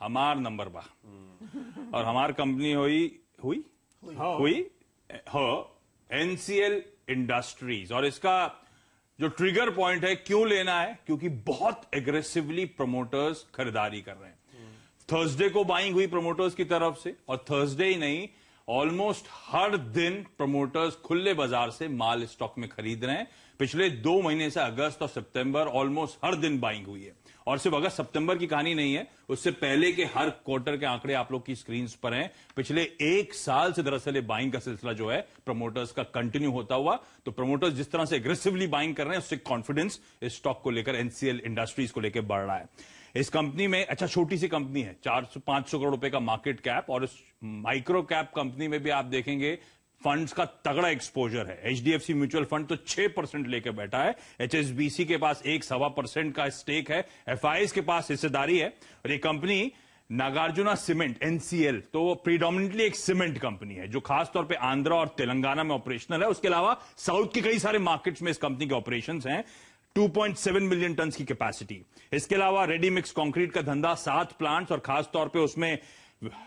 हमार नंबर बा और हमार कंपनी हुई एनसीएल इंडस्ट्रीज। और इसका जो ट्रिगर पॉइंट है, क्यों लेना है, क्योंकि बहुत एग्रेसिवली प्रमोटर्स खरीदारी कर रहे हैं। थर्सडे को बाइंग हुई प्रमोटर्स की तरफ से, और थर्सडे ही नहीं, ऑलमोस्ट हर दिन प्रमोटर्स खुले बाजार से माल स्टॉक में खरीद रहे हैं। पिछले 2 महीने से अगस्त और सितंबर ऑलमोस्ट हर दिन बाइंग हुई है। और सिर्फ अगस्त सितंबर की कहानी नहीं है, उससे पहले के हर क्वार्टर के आंकड़े आप लोग की स्क्रीन पर हैं। पिछले 1 साल से दरअसल ये बाइंग का सिलसिला जो है प्रमोटर्स का कंटिन्यू होता हुआ। तो प्रमोटर्स जिस तरह से एग्रेसिवली बाइंग कर रहे हैं, उससे कॉन्फिडेंस इस स्टॉक को लेकर, एनसीएल इंडस्ट्रीज को लेकर बढ़ रहा है। इस कंपनी में, अच्छा छोटी सी कंपनी है, 400-500 करोड़ रुपए का मार्केट कैप, और इस माइक्रो कैप कंपनी में भी आप देखेंगे फंड्स का तगड़ा एक्सपोजर है। एचडीएफसी म्यूचुअल फंड तो 6% लेकर बैठा है, एचएसबीसी के पास 1-1.25% का स्टेक है, एफआईएस के पास हिस्सेदारी है। और ये कंपनी नागार्जुना सीमेंट, एनसीएल, तो वो प्रीडोमिनेंटली एक सीमेंट कंपनी है जो खासतौर पे आंध्रा और तेलंगाना में ऑपरेशनल है। उसके अलावा साउथ के कई सारे मार्केट्स में इस कंपनी के ऑपरेशंस हैं। 2.7 मिलियन टन की कैपेसिटी। इसके अलावा रेडी मिक्स कंक्रीट का धंधा, 7 प्लांट्स, और खासतौर पे उसमें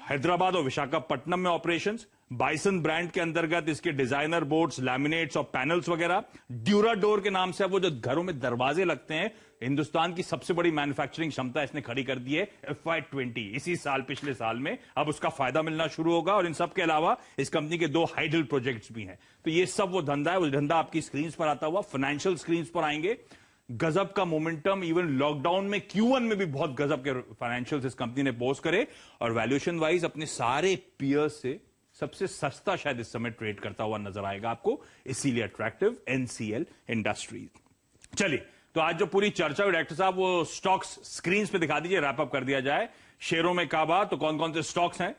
हैदराबाद और विशाखापट्टनम में ऑपरेशंस। बाइसन ब्रांड के अंतर्गत इसके डिजाइनर बोर्ड्स, लैमिनेट्स और पैनल्स वगैरह। ड्यूराडोर के नाम से अब वो जो घरों में दरवाजे लगते हैं, हिंदुस्तान की सबसे बड़ी मैन्युफैक्चरिंग क्षमता इसने खड़ी कर दी है FY20 इसी साल, पिछले साल में। अब उसका फायदा मिलना शुरू होगा। और इन सब के अलावा इस कंपनी के 2 हाइडल प्रोजेक्ट्स भी हैं। तो ये सब वो धंधा है, वो धंधा आपकी स्क्रीन पर आता हुआ फाइनेंशियल स्क्रीन पर आएंगे। गजब का मोमेंटम, इवन लॉकडाउन में Q1 में भी बहुत गजब के फाइनेंशियल्स इस कंपनी ने पोस्ट करे, और वैल्यूएशन वाइज अपने सारे पीयर्स से सबसे सस्ता शायद इस समय ट्रेड करता हुआ नजर आएगा आपको, इसीलिए अट्रैक्टिव एनसीएल इंडस्ट्रीज। चलिए, तो आज जो पूरी चर्चा हुई, डायरेक्टर साहब वो स्टॉक्स स्क्रीन पे दिखा दीजिए, रैप अप कर दिया जाए। शेयरों में काबा, तो कौन कौन से स्टॉक्स हैं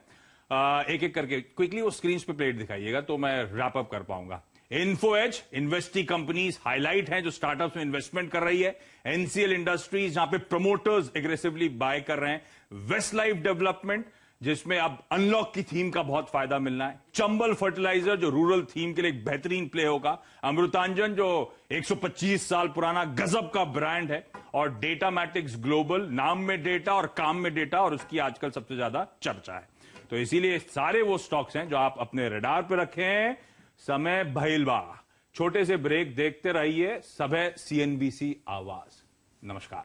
एक एक करके क्विकली वो स्क्रीन पे प्लेट दिखाइएगा, तो मैं रैप अप कर पाऊंगा। Info Edge, investee companies highlight हैं जो स्टार्टअप्स में इन्वेस्टमेंट कर रही है। एनसीएल इंडस्ट्रीज, जहां पे प्रमोटर्स एग्रेसिवली बाय कर रहे हैं। वेस्ट लाइफ डेवलपमेंट, जिसमें अब अनलॉक की थीम का बहुत फायदा मिलना है। चंबल फर्टिलाइजर, जो रूरल थीम के लिए एक बेहतरीन प्ले होगा। अमृतांजन, जो 125 साल पुराना गजब का ब्रांड है। और डेटामैटिक्स ग्लोबल, नाम में डेटा और काम में डेटा, और उसकी आजकल सबसे ज्यादा चर्चा है। तो इसीलिए सारे वो स्टॉक्स हैं जो आप अपने रडार पर रखें। समय भइलबा, छोटे से ब्रेक देखते रहिए। सब है CNBC आवाज। नमस्कार।